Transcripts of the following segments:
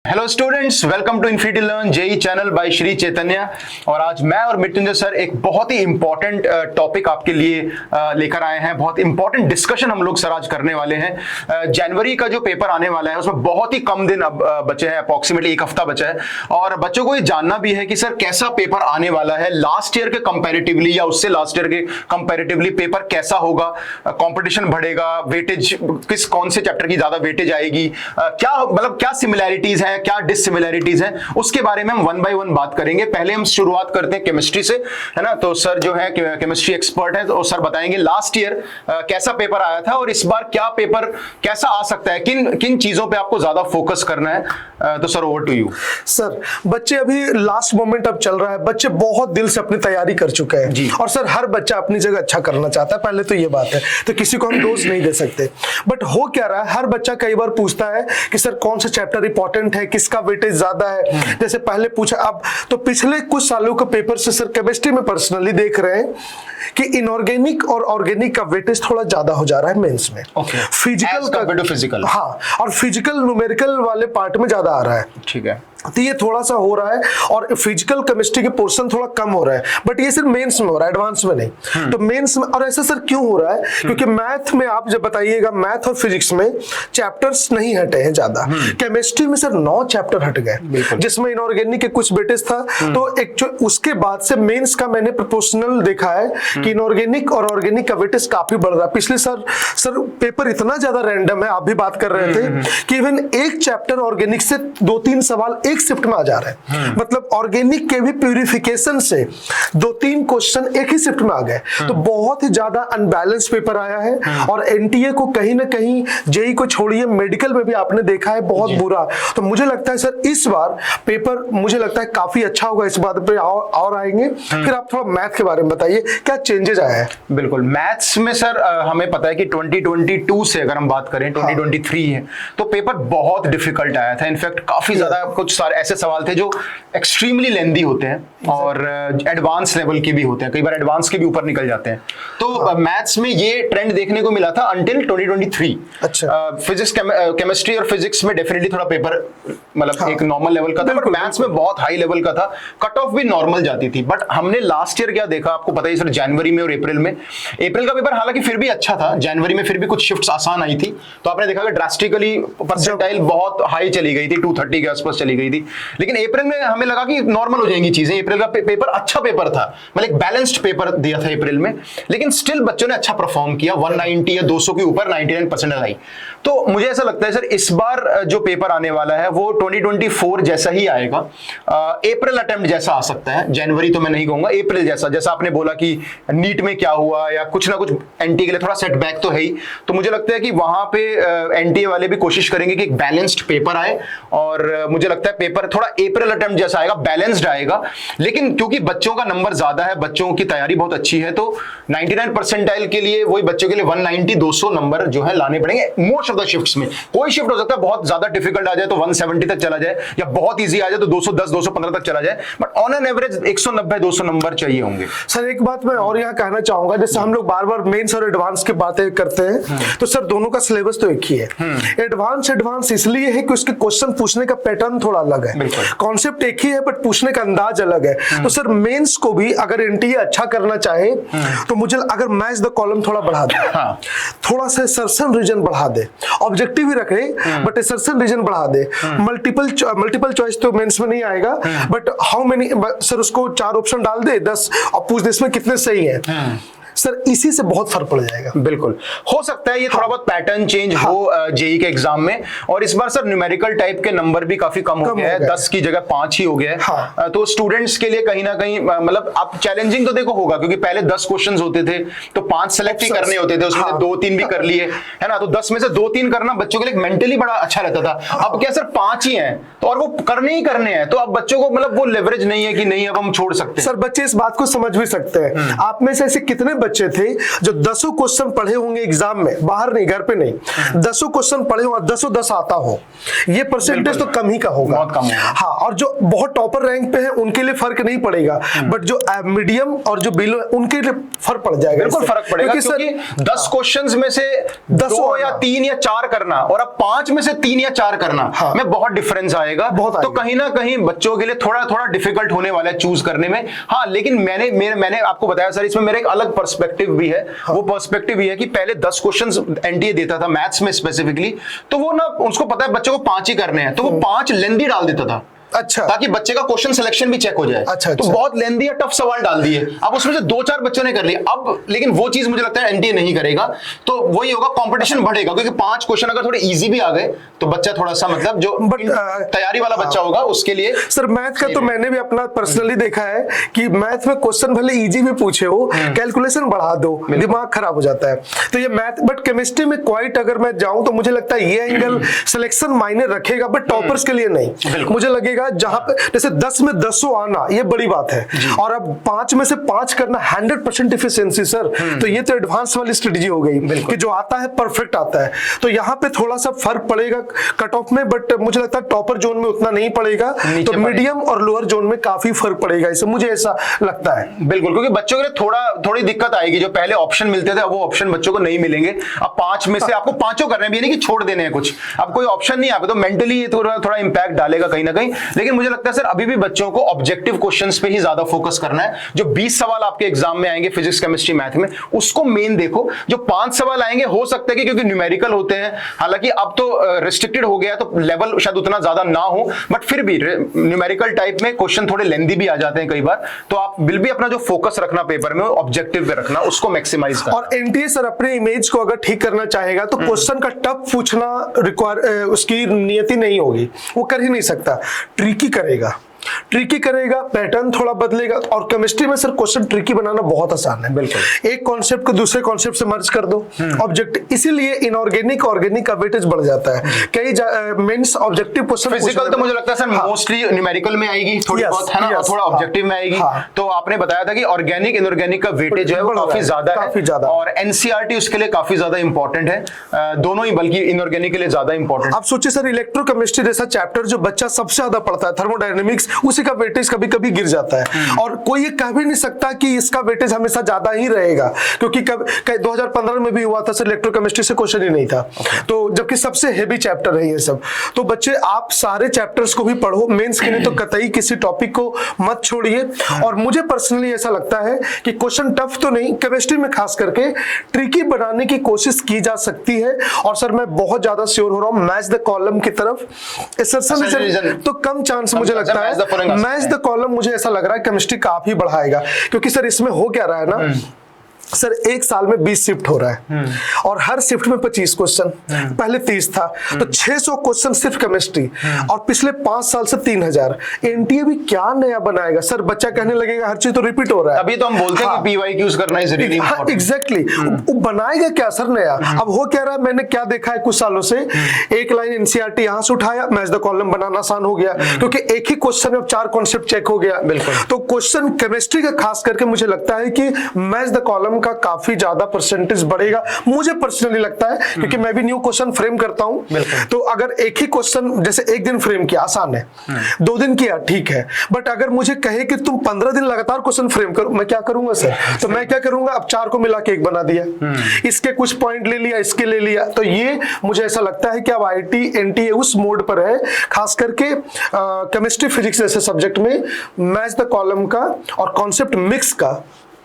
Hello students, welcome to infinity learn JEE channel by Shri Chaitanya. और आज मैं और मृत्युंजय सर एक बहुत ही इंपॉर्टेंट टॉपिक आपके लिए लेकर आए हैं। बहुत इंपॉर्टेंट डिस्कशन हम लोग सर आज करने वाले हैं। जनवरी का जो पेपर आने वाला है उसमें बहुत ही कम दिन अब बचे हैं, अप्रोक्सीमेटली एक हफ्ता बचा है। और बच्चों को ये जानना भी है कि सर कैसा पेपर आने वाला है, लास्ट ईयर के कंपैरेटिवली या उससे लास्ट ईयर के कंपैरेटिवली पेपर कैसा होगा, कंपटीशन बढ़ेगा, वेटेज कौन से चैप्टर की ज्यादा वेटेज आएगी, क्या सिमिलैरिटीज है, क्या डिससिमिलैरिटीज हैं, उसके बारे में हम वन बाय वन बात करेंगे। पहले हम शुरुआत करते हैं केमिस्ट्री से, है ना। तो सर जो है केमिस्ट्री एक्सपर्ट है, तो सर बताएंगे लास्ट ईयर कैसा पेपर आया था और इस बार क्या पेपर कैसा आ सकता है, किन किन चीजों पे आपको ज्यादा फोकस करना है। तो sir over to you. Sir बच्चे अभी लास्ट मोमेंट अब चल रहा है, बच्चे बहुत दिल से अपनी तैयारी कर चुके हैं और सर हर बच्चा अपनी जगह अच्छा करना चाहता है, पहले तो ये बात है, तो किसी को हम दोष नहीं दे सकते। बट हो क्या रहा है, हर बच्चा कई बार पूछता है कि सर कौन सा चैप्टर इंपॉर्टेंट है, किसका वेटेज ज्यादा है। जैसे पहले पूछा, अब तो पिछले कुछ सालों के पेपर से सर केमिस्ट्री में पर्सनली देख रहे हैं कि इनऑर्गेनिक और ऑर्गेनिक का वेटेज थोड़ा ज्यादा हो जा रहा है मेंस में। फिजिकल हाँ, और फिजिकल न्यूमेरिकल वाले पार्ट में ज्यादा आ रहा है। ठीक है, तो ये थोड़ा सा हो रहा है और फिजिकल केमिस्ट्री के पोर्शन थोड़ा कम हो रहा है, बट ये सिर्फ मेंस में हो रहा है, एडवांस में नहीं। तो मेंस में, और ऐसा सर क्यों हो रहा है, क्योंकि मैथ में आप जब बताइएगा, मैथ और फिजिक्स में चैप्टर्स नहीं हटे हैं ज्यादा। केमिस्ट्री में सर 9 चैप्टर हट गए, जिसमें इनऑर्गेनिक के कुछ वेटेज था। तो एक उसके बाद से मेंस का मैंने प्रोपोर्शनल देखा है कि इनऑर्गेनिक और ऑर्गेनिक का वेटेज काफी बढ़ रहा है। पिछले सर पेपर इतना ज्यादा रैंडम है, आप भी बात कर रहे थे कि इवन एक चैप्टर ऑर्गेनिक से 2-3 सवाल एक शिफ्ट में आ जा रहे हैं। मतलब ऑर्गेनिक के भी प्यूरिफिकेशन से 2-3 क्वेश्चन एक ही शिफ्ट में आ गए। तो बहुत ही ज्यादा अनबैलेंस पेपर आया है और एनटीए को कहीं ना कहीं, जेई को छोड़िए, मेडिकल में भी आपने देखा है बहुत बुरा। तो मुझे लगता है सर इस बार पेपर मुझे लगता है काफी अच्छा होगा। इस बात पे और आएंगे। फिर आप थोड़ा मैथ के बारे में बताइए, क्या चेंजेस आया है। बिल्कुल, मैथ्स में सर हमें पता है कि 2022 से अगर हम बात करें 2023 है, तो पेपर बहुत डिफिकल्ट आया था। इनफैक्ट काफी ज्यादा कुछ सारे ऐसे सवाल थे जो एक्सट्रीमली लेंदी होते हैं और एडवांस लेवल के भी होते हैं, कई बार एडवांस के भी ऊपर निकल जाते हैं। तो मैथ्स में ये ट्रेंड देखने को मिला था अंटिल 2023। अच्छा, फिजिक्स केमिस्ट्री और फिजिक्स में डेफिनेटली थोड़ा पेपर मतलब एक नॉर्मल लेवल का था, बट मैथ्स में बहुत हाई लेवल का था, कट ऑफ भी नॉर्मल जाती थी। बट हमने लास्ट ईयर क्या देखा, आपको पता ही सर, जनवरी में और अप्रैल में, अप्रैल का पेपर हालांकि फिर भी अच्छा था, जनवरी में फिर भी कुछ शिफ्ट्स आसान आई थी। तो आपने देखा कि ड्रास्टिकली परसेंटाइल बहुत हाई चली गई थी, 230 के आसपास चली गई थी। लेकिन अप्रैल में हमें लगा कि नॉर्मल हो जाएंगी चीजें। अप्रैल का पेपर अच्छा पेपर था, मतलब एक बैलेंस्ड पेपर दिया था अप्रैल में, लेकिन स्टिल बच्चों ने अच्छा परफॉर्म किया, 190 या 200 के ऊपर 99% आई। तो मुझे ऐसा लगता है सर इस बार जो पेपर आने वाला है वो 2024 जैसा ही आएगा। अप्रैल अटेम्प्ट जैसा आ सकता है, जनवरी तो मैं नहीं कहूंगा, अप्रैल जैसा आपने बोला कि नीट में क्या हुआ या कुछ ना कुछ एनटीए के लिए थोड़ा सेटबैक तो है ही। तो मुझे लगता है कि वहां पे एनटीए वाले भी कोशिश करेंगे कि एक बैलेंस्ड पेपर आए, और मुझे लगता है पेपर थोड़ा अप्रैल अटेम्प्ट जैसा आएगा, बैलेंस्ड आएगा। लेकिन क्योंकि बच्चों का नंबर ज्यादा है, बच्चों की तैयारी बहुत अच्छी है, तो 99 परसेंटाइल के लिए वही बच्चों के लिए 190-200 नंबर जो है लाने पड़ेंगे मोस्ट ऑफ द शिफ्ट्स में। कोई शिफ्ट हो सकता है बहुत ज्यादा डिफिकल्ट आ जाए तो 170 तक चला जाए, या बहुत इजी आ जाए तो 210-215 तक चला जाए, but on an average 190-200 number चाहिए होंगे। सर एक बात मैं और यहाँ कहना चाहूंगा, जैसे हम लोग बार बार मेंस और एडवांस की बातें करते हैं, तो सर दोनों का सिलेबस तो एक ही है। एडवांस इसलिए है कि उसके क्वेश्चन पूछने का पैटर्न थोड़ा अलग है, कॉन्सेप्ट एक ही है बट पूछने का अंदाज अलग है। तो सर मेंस को भी अगर एनटीए अच्छा करना चाहे तो मुझे अगर मैच द कॉलम थोड़ा बढ़ा दे, थोड़ा सा सर्सन रीजन बढ़ा दे, ऑब्जेक्टिव ही रखे बट सर्सन रीजन बढ़ा दे, मल्टीपल चॉइस तो मेंस में नहीं आएगा, बट हाउ मेनी सर उसको 4 ऑप्शन डाल दे, 10 और पूछ दे इसमें कितने सही है। सर इसी से बहुत फर्क पड़ जाएगा। बिल्कुल हो सकता है ये थोड़ा बहुत पैटर्न चेंज हो जेई के एग्जाम में। और इस बार सर न्यूमेरिकल टाइप के नंबर भी काफी कम हो गया है, 10 की जगह 5 ही हो गया है। तो स्टूडेंट्स के लिए कहीं ना कहीं मतलब आप चैलेंजिंग तो देखो होगा, क्योंकि पहले 10 क्वेश्चंस होते थे तो 5 सेलेक्ट ही करने होते थे, उसमें 2-3 भी कर लिए, है ना। तो 10 में से 2-3 करना बच्चों के लिए मेंटली बड़ा अच्छा रहता था। अब क्या सर 5 ही है तो और वो करने ही करने हैं, तो अब बच्चों को मतलब वो लेवरेज नहीं है कि नहीं अब हम छोड़ सकते हैं। सर बच्चे इस बात को समझ भी सकते हैं। आप में से ऐसे कितने बच्चे थे जो 10 क्वेश्चन पढ़े होंगे एग्जाम में, बाहर नहीं, घर पे नहीं, 10 क्वेश्चन पढ़े हो, 10 आता हो, ये परसेंटेज तो कम ही का होगा, बहुत कम होगा। हाँ, और जो बहुत टॉपर रैंक पे है उनके लिए फर्क नहीं पड़ेगा, बट जो मीडियम और जो बिलो उनके लिए फर्क पड़ जाएगा। बिल्कुल फर्क पड़ेगा, क्योंकि 10 क्वेश्चंस में से 2 या 3 या 4 करना और अब 5 में से 3 या 4 करना में बहुत डिफरेंस आएगा। तो कहीं ना कहीं बच्चों के लिए थोड़ा थोड़ा डिफिकल्ट होने वाला है चूज करने में। हाँ, लेकिन मैंने आपको बताया सर, इसमें मेरा एक अलग पर्सपेक्टिव भी है। वो पर्सपेक्टिव ये है कि पहले 10 क्वेश्चंस एनटीए देता था मैथ्स में स्पेसिफिकली, तो वो ना उसको पता है बच्चों को 5 ही करने हैं, तो वो 5 लेंदी डाल देता था। अच्छा, ताकि बच्चे का क्वेश्चन सिलेक्शन भी चेक हो जाए। अच्छा, तो बहुत लेंदी या टफ सवाल डाल दिए, अब उसमें से 2-4 बच्चों ने कर लिया। अब लेकिन वो चीज मुझे लगता है एनटीए नहीं करेगा, तो वही होगा, कंपटीशन बढ़ेगा, क्योंकि 5 क्वेश्चन अगर थोड़े इजी भी आ गए तो बच्चा थोड़ा सा मतलब जो तैयारी वाला बच्चा होगा उसके लिए। सर मैथ का तो मैंने भी अपना पर्सनली देखा है कि मैथ में क्वेश्चन भले इजी भी पूछे हो, कैलकुलेशन बढ़ा दो, दिमाग खराब हो जाता है। तो ये मैथ, बट केमिस्ट्री में क्वाइट अगर मैं जाऊं तो मुझे लगता है ये एंगल सिलेक्शन मायने रखेगा, बट टॉपर्स के लिए नहीं। मुझे लगेगा जहां पे जैसे 10 में 10 आना ये बड़ी बात है, और अब 5 में से 5 करना 100% एफिशिएंसी सर, तो ये तो एडवांस वाली स्ट्रेटजी हो गई कि जो आता है परफेक्ट आता है। तो यहाँ पे थोड़ा सा फर्क पड़ेगा कट ऑफ में, बट मुझे लगता है टॉपर जोन में उतना नहीं पड़ेगा, तो मीडियम और लोअर जोन में काफी फर्क पड़ेगा, इससे मुझे ऐसा लगता है। बिल्कुल, क्योंकि बच्चों के लिए थोड़ी दिक्कत आएगी। जो पहले ऑप्शन मिलते थे वो ऑप्शन बच्चों को नहीं मिलेंगे। अब 5 में से आपको 5 करने हैं, भी नहीं कि छोड़ देने हैं कुछ, अब कोई ऑप्शन नहीं, आपको तो मेंटली थोड़ा इंपैक्ट डालेगा कहीं ना कहीं। लेकिन मुझे लगता है सर अभी भी बच्चों को ऑब्जेक्टिव क्वेश्चंस पे ही ज्यादा फोकस करना है। जो 20 सवाल आपके एग्जाम में आएंगे फिजिक्स केमिस्ट्री मैथ में, उसको मेन देखो। जो 5 सवाल आएंगे हो सकता है कि क्योंकि न्यूमेरिकल होते हैं, हालांकि अब तो रिस्ट्रिक्टेड हो गया है तो लेवल शायद उतना ज्यादा ना हो, बट फिर भी न्यूमेरिकल टाइप में क्वेश्चन थोड़े लेंदी भी आ जाते हैं कई बार। तो आप बिल भी अपना जो फोकस रखना पेपर में ऑब्जेक्टिव पे रखना, उसको मैक्सिमाइज करना। और एनटीए सर अपने इमेज को अगर ठीक करना चाहेगा तो क्वेश्चन का टफ पूछना उसकी नियति नहीं होगी, वो कर ही नहीं सकता, ट्रिकी करेगा, पैटर्न थोड़ा बदलेगा। और केमिस्ट्री में सर क्वेश्चन ट्रिकी बनाना बहुत आसान है, बिल्कुल, एक कॉन्सेप्ट को दूसरे कॉन्सेप्ट से मर्ज कर दो, ऑब्जेक्ट, इसीलिए इनऑर्गेनिक ऑर्गेनिक का वेटेज बढ़ जाता है। कई मेंस ऑब्जेक्टिव क्वेश्चन, फिजिकल तो मुझे लगता है सर मोस्टली न्यूमेरिकल में आएगी थोड़ी बहुत, है ना, और थोड़ा ऑब्जेक्टिव में आएगी। तो आपने बताया था कि ऑर्गेनिक इनऑर्गेनिक का वेटेज है वो काफी ज्यादा है, और एनसीईआरटी उसके लिए काफी ज्यादा इंपॉर्टेंट है, दोनों ही, बल्कि इनऑर्गेनिक के लिए ज्यादा इंपॉर्टेंट। आप सोचिए सर, इलेक्ट्रोकेमिस्ट्री जैसा चैप्टर जो बच्चा सबसे ज्यादा पढ़ता है, थर्मोडायनेमिक्स, उसी का वेटेज कभी कभी गिर जाता है, और कोई ये कह भी नहीं सकता कि इसका वेटेज हमेशा ज्यादा ही रहेगा, क्योंकि 2015 में भी हुआ था सर, इलेक्ट्रोकेमिस्ट्री से क्वेश्चन ही नहीं था, तो जबकि सबसे हेवी चैप्टर है ये सब। तो बच्चे आप सारे चैप्टर्स को भी पढ़ो, मेंस के लिए तो कतई किसी टॉपिक को मत छोड़िए। और मुझे पर्सनली ऐसा लगता है कि क्वेश्चन टफ तो नहीं, केमिस्ट्री में खास करके ट्रिकी बनाने की कोशिश की जा सकती है। और सर मैं बहुत ज्यादा श्योर हो रहा हूं मैच द कॉलम की तरफ, तो कम चांस मुझे लगता है मैच द कॉलम, मुझे ऐसा लग रहा है केमिस्ट्री काफी बढ़ाएगा, क्योंकि सर इसमें हो क्या रहा है ना सर, एक साल में 20 शिफ्ट हो रहा है, और हर शिफ्ट में 25 क्वेश्चन, पहले 30 था, तो 600 क्वेश्चन सिर्फ केमिस्ट्री, और पिछले 5 साल से 3000। एनटीए भी क्या नया बनाएगा सर, बच्चा कहने लगेगा हर चीज तो रिपीट हो रहा है। अभी तो हम बोलते हैं कि पीवाईक्यूज करना इज रियली इंपॉर्टेंट। एग्जैक्टली, बनाएगा क्या सर नया? अब हो क्या रहा है, मैंने क्या देखा है कुछ सालों से, एक लाइन एनसीईआरटी यहां से उठाया, मैच द कॉलम बनाना आसान हो गया, क्योंकि एक ही क्वेश्चन में 4 कॉन्सेप्ट चेक हो गया। बिल्कुल, तो क्वेश्चन केमिस्ट्री का खास करके मुझे लगता है कि मैच द कॉलम का काफी ज्यादा परसेंटेज बढ़ेगा, मुझे पर्सनली लगता है, क्योंकि मैं भी न्यू क्वेश्चन फ्रेम करता हूं। तो अगर एक ही क्वेश्चन जैसे एक दिन फ्रेम किया आसान है, 2 दिन किया ठीक है, बट अगर मुझे कहे कि तुम 15 दिन लगातार क्वेश्चन फ्रेम करो, मैं क्या करूंगा सर? तो मैं क्या करूंगा, अब 4 को मिला के 1 बना दिया, इसके कुछ पॉइंट ले लिया, इसके ले लिया। तो ये मुझे ऐसा लगता है कि अब आईटी एनटीए उस मोड पर है, खास करके केमिस्ट्री फिजिक्स जैसे सब्जेक्ट में मैच द कॉलम का और कॉन्सेप्ट मिक्स का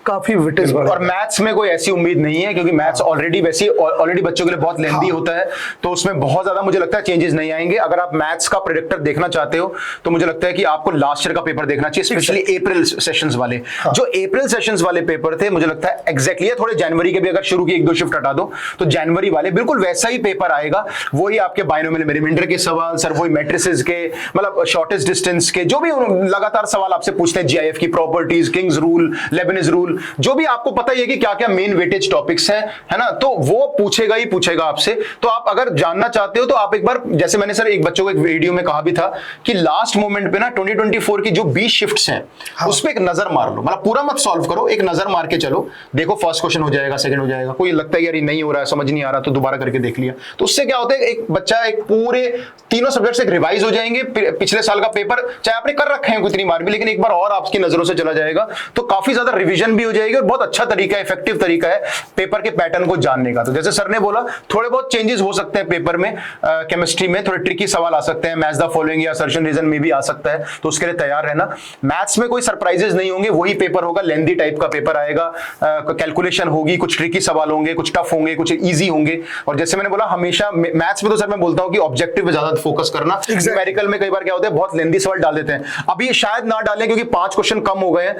काफी वेटेज बढ़ा। और मैथ्स में कोई ऐसी उम्मीद नहीं है, क्योंकि मैथ्स ऑलरेडी बच्चों के लिए बहुत लेंदी होता है, तो उसमें बहुत ज्यादा मुझे लगता है चेंजेस नहीं आएंगे। अगर आप मैथ्स का प्रेडिक्टर देखना चाहते हो तो मुझे लगता है कि आपको लास्ट ईयर का पेपर देखना चाहिए, स्पेशली अप्रैल सेशंस वाले। जो अप्रैल सेशंस वाले पेपर थे, मुझे लगता है एग्जैक्टली थोड़े जनवरी के भी अगर शुरू की 1-2 शिफ्ट हटा दो तो जनवरी वाले बिल्कुल वैसा ही पेपर आएगा, वही आपके बायनोमियल रिमाइंडर के सवाल सर, वही मैट्रिसेस के, मतलब शॉर्टेस्ट डिस्टेंस के, जो भी लगातार सवाल आपसे पूछते हैं, जीआईएफ की properties, Kings rule, Lebanese rule, बिल्कुल, जो भी आपको पता ही है कि क्या क्या मेन वेटेज टॉपिक्स हैं, है ना, तो वो पूछेगा ही पूछेगा आपसे। तो आप अगर जानना चाहते हो तो आप एक बार, जैसे मैंने सर एक बच्चों को एक वीडियो में कहा भी था कि लास्ट मोमेंट पे ना 2024 की जो 20 शिफ्ट्स हैं, हाँ, उस पे एक नजर मार लो, मतलब पूरा मत सॉल्व करो, एक नजर मार के चलो, देखो फर्स्ट क्वेश्चन हो जाएगा, सेकंड हो जाएगा, कोई लगता है यार ये नहीं हो रहा है, समझ नहीं आ रहा, तो दोबारा करके देख लिया। तो उससे क्या होता है, एक बच्चा एक पूरे तीनों सब्जेक्ट से रिवाइज हो जाएंगे, पिछले साल का पेपर चाहे आपने कर रखे हैं कितनी बार भी, लेकिन एक बार और आपकी नजरों से चला जाएगा, तो काफी ज्यादा रिवीजन भी हो जाएगी और बहुत अच्छा तरीका है, इफेक्टिव तरीका है पेपर के पैटर्न को जानने का। तो जैसे सर ने बोला, थोड़े बहुत चेंजेस हो सकते हैं पेपर में, केमिस्ट्री में थोड़े ट्रिकी सवाल आ सकते हैं, मैच द फॉलोइंग या असर्शन रीजन में भी आ सकता है, तो उसके लिए तैयार रहना। मैथ्स में कोई सरप्राइजेस नहीं होंगे, वही पेपर होगा, लेंथी टाइप का पेपर आएगा, कैलकुलेशन होगी, कुछ ट्रिकी सवाल होंगे, कुछ टफ होंगे, कुछ इजी होंगे। और जैसे मैंने बोला, हमेशा मैथ्स में तो सर मैं बोलता हूं कि ऑब्जेक्टिव पे ज्यादा फोकस करना, न्यूमेरिकल में कई बार क्या होता है, बहुत लेंथी सवाल डाल देते हैं, अभी शायद ना डालें क्योंकि 5 क्वेश्चन कम हो गए हैं,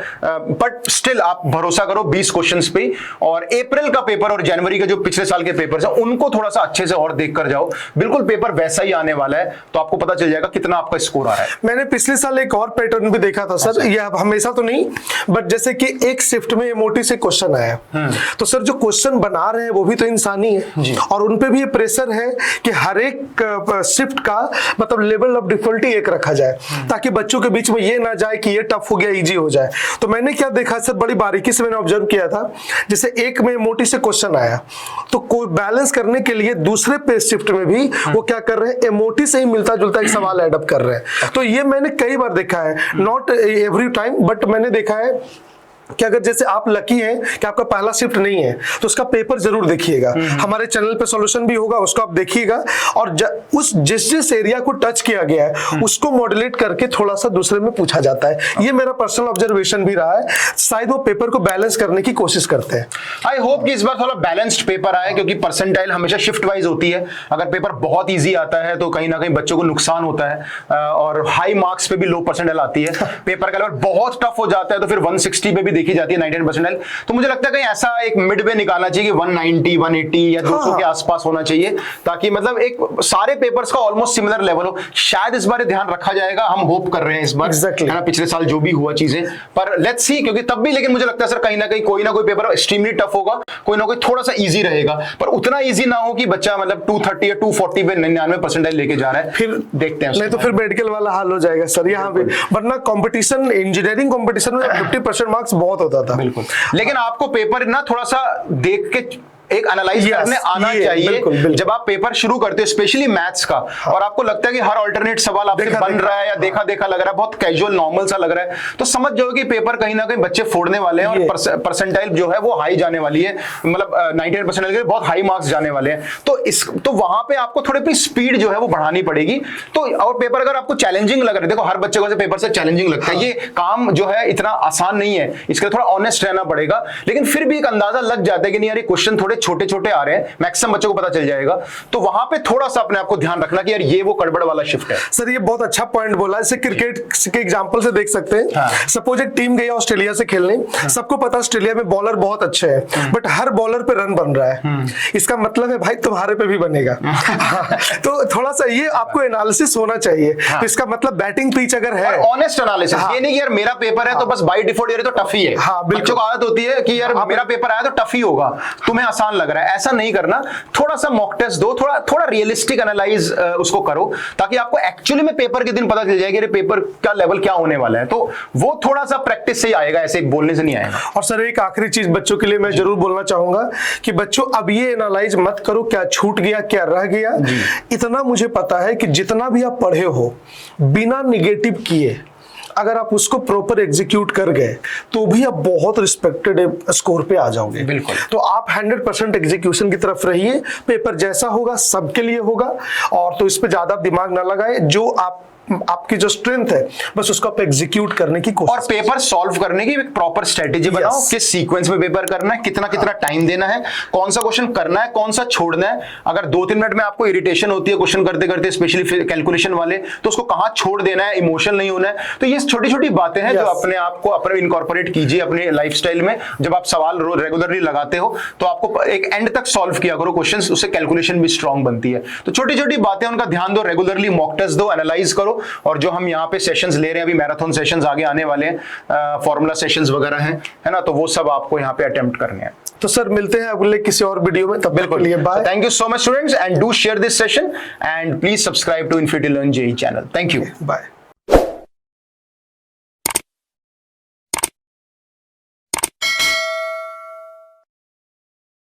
बट स्टिल आप भरोसा करो 20 क्वेश्चंस पे। और अप्रैल का पेपर और जनवरी के जो पिछले साल के पेपर्स हैं, उनको थोड़ा सा अच्छे से और देख कर जाओ, बिल्कुल पेपर वैसा ही आने वाला है, तो आपको पता चल जाएगा कितना आपका स्कोर आ रहा है। मैंने पिछले साल एक और पैटर्न भी देखा था सर, ये हमेशा तो नहीं, बट जैसे कि एक शिफ्ट में मोटी से क्वेश्चन आया, तो सर जो क्वेश्चन बना रहे हैं वो भी तो इंसान ही है, और उनपे भी ये प्रेशर है कि हर एक शिफ्ट का मतलब लेवल ऑफ डिफिकल्टी एक रखा जाए, ताकि बच्चों के बीच में ये ना जाए कि ये टफ हो गया इजी हो जाए। तो मैंने क्या देखा सर, बड़ी बारीकी से मैंने ऑब्जर्व किया था, जैसे एक में मोटी से क्वेश्चन आया, तो कोई बैलेंस करने के लिए दूसरे पे शिफ्ट में भी वो क्या कर रहे हैं, मोटी से ही मिलता जुलता एक सवाल एडअप कर रहे हैं। तो ये मैंने कई बार देखा है, नॉट एवरी टाइम, बट मैंने देखा है कि अगर जैसे आप लकी हैं कि आपका पहला शिफ्ट नहीं है, तो उसका पेपर जरूर देखिएगा, हमारे चैनल पे सॉल्यूशन भी होगा, उसको आप देखिएगा, और उस जिस एरिया को टच किया गया है उसको मॉड्यूलेट करके थोड़ा सा दूसरे में पूछा जाता है। ये मेरा पर्सनल ऑब्जर्वेशन भी रहा है, शायद वो पेपर को बैलेंस करने की कोशिश करते हैं। आई होप कि इस बार थोड़ा बैलेंस्ड पेपर आए, क्योंकि परसेंटाइल हमेशा शिफ्ट वाइज होती है, अगर पेपर बहुत ईजी आता है तो कहीं ना कहीं बच्चों को नुकसान होता है, और हाई मार्क्स पे भी लो परसेंटाइल आती है, पेपर का लेवल बहुत टफ हो जाता है तो फिर 160 पे भी देखी जाती है 99 परसेंटाइल। तो मुझे लगता है कहीं ऐसा एक मिड वे निकालना चाहिए कि 190 180 या 200 के आसपास होना चाहिए, ताकि मतलब एक सारे पेपर्स का ऑलमोस्ट सिमिलर लेवल हो। शायद इस बार ध्यान रखा जाएगा, हम होप कर रहे हैं इस बार, exactly. है ना, पिछले साल जो भी हुआ चीजें, पर लेट्स सी, क्योंकि तब भी लेकिन मुझे लगता है सर कहीं ना कोई पेपर एक्सट्रीमली टफ होगा, कोई ना कोई थोड़ा सा इजी रहेगा, पर उतना इजी ना हो कि बच्चा मतलब 230 या 240 पे 99 परसेंटाइल लेके जा रहा है, फिर देखते हैं। नहीं तो फिर मेडिकल वाला हाल हो जाएगा सर यहाँ पे, वरना कंपटीशन, इंजीनियरिंग कंपटीशन में 50% मार्क्स बहुत होता था। बिल्कुल, लेकिन आपको पेपर ना थोड़ा सा देख के एक एनालाइज करने आना चाहिए। बिल्कुल, बिल्कुल। जब आप पेपर शुरू करते हो स्पेशली मैथ्स का, और आपको लगता है कि हर अल्टरनेट सवाल आपसे बन रहा है या देखा देखा लग रहा है, बहुत कैजुअल नॉर्मल सा लग रहा है, तो समझ जाओ कि पेपर कहीं ना कहीं बच्चे फोड़ने वाले हैं, और परसेंटाइल जो है वो हाई जाने वाली है, मतलब 98 परसेंटाइल के बहुत हाई मार्क्स जाने वाले हैं। तो वहां पे आपको थोड़ी सी स्पीड जो है वो बढ़ानी पड़ेगी। तो और पेपर अगर आपको चैलेंजिंग लग रहा है, देखो हर बच्चे को पेपर से चैलेंजिंग लगता है, ये काम जो है इतना आसान नहीं है, इसके लिए थोड़ा ऑनेस्ट रहना पड़ेगा, लेकिन फिर भी एक अंदाजा लग जाता है कि नहीं यार ये क्वेश्चन थोड़े छोटे छोटे आ रहे हैं, मैक्सिमम बच्चों को पता चल जाएगा। तो वहां पे थोड़ा सा अपने आप को ध्यान रखना कि यार ये वो गड़बड़ वाला शिफ्ट है। सर ये बहुत अच्छा पॉइंट बोला, इसे क्रिकेट के एग्जांपल से देख सकते हैं। सपोज एक टीम गई ऑस्ट्रेलिया से खेलने, सबको पता ऑस्ट्रेलिया में बॉलर बहुत अच्छे हैं, बट हर बॉलर पे रन बन रहा है, इसका मतलब है भाई तुम्हारे पे भी बनेगा। तो थोड़ा सा ये आपको एनालिसिस होना चाहिए, तो इसका मतलब बैटिंग पिच अगर है, ऑनेस्ट एनालिसिस, ये नहीं कि यार मेरा पेपर है तो बस बाय डिफॉल्ट यार तो टफ ही है। बच्चों को आदत होती है कि यार मेरा पेपर आया तो टफ ही होगा, तुम्हें आसान लग रहा है, ऐसा नहीं करना। थोड़ा सा मॉक टेस्ट दो, थोड़ा रियलिस्टिक एनालाइज उसको करो, ताकि आपको एक्चुअली में पेपर के दिन पता चल जाए कि पेपर का लेवल क्या होने वाला है। तो वो थोड़ा सा प्रैक्टिस से ही आएगा, ऐसे बोलने से नहीं आएगा। और सर एक आखिरी चीज बच्चों के लिए मैं जरूर बोलना चाहूंगा कि बच्चों अब ये एनालाइज मत करो क्या छूट गया क्या रह गया। इतना मुझे पता है कि जितना भी आप पढ़े हो बिना निगेटिव किए अगर आप उसको प्रॉपर एग्जीक्यूट कर गए तो भी आप बहुत रिस्पेक्टेड स्कोर पे आ जाओगे। बिल्कुल। तो आप 100% एग्जीक्यूशन की तरफ रहिए, पेपर जैसा होगा सबके लिए होगा, और तो इस पे ज्यादा दिमाग ना लगाए, जो आपकी जो स्ट्रेंथ है बस उसको आप एग्जीक्यूट करने की कोशिश, और पेपर सॉल्व करने की एक प्रॉपर स्ट्रेटेजी बनाओ, किस सीक्वेंस में पेपर करना है, कितना टाइम देना है, कौन सा क्वेश्चन करना है, कौन सा छोड़ना है। अगर 2-3 मिनट में आपको इरिटेशन होती है क्वेश्चन करते करते, स्पेशली कैलकुलेशन वाले, तो उसको कहां छोड़ देना है, इमोशनल नहीं होना है। तो ये छोटी छोटी बातें हैं जो अपने आप को अपने इनकॉर्पोरेट कीजिए अपने लाइफस्टाइल में। जब आप सवाल रेगुलरली लगाते हो तो आपको एक एंड तक सॉल्व किया करो क्वेश्चंस, उससे कैलकुलेशन भी स्ट्रांग बनती है। तो छोटी छोटी बातें उनका ध्यान दो, रेगुलरली मॉक टेस्ट दो, एनालाइज करो, करो, और जो हम यहाँ पे सेशंस ले रहे हैं, अभी मैराथन सेशंस आगे आने वाले हैं, फॉर्मूला सेशंस वगैरह हैं, है ना, तो वो सब आपको यहाँ पे अटेम्प्ट करने हैं। तो सर मिलते हैं अगले किसी और वीडियो में, तब तक के लिए bye. Thank you so much students, and do share this session and please subscribe to infinity Learn JEE channel. Thank you, bye.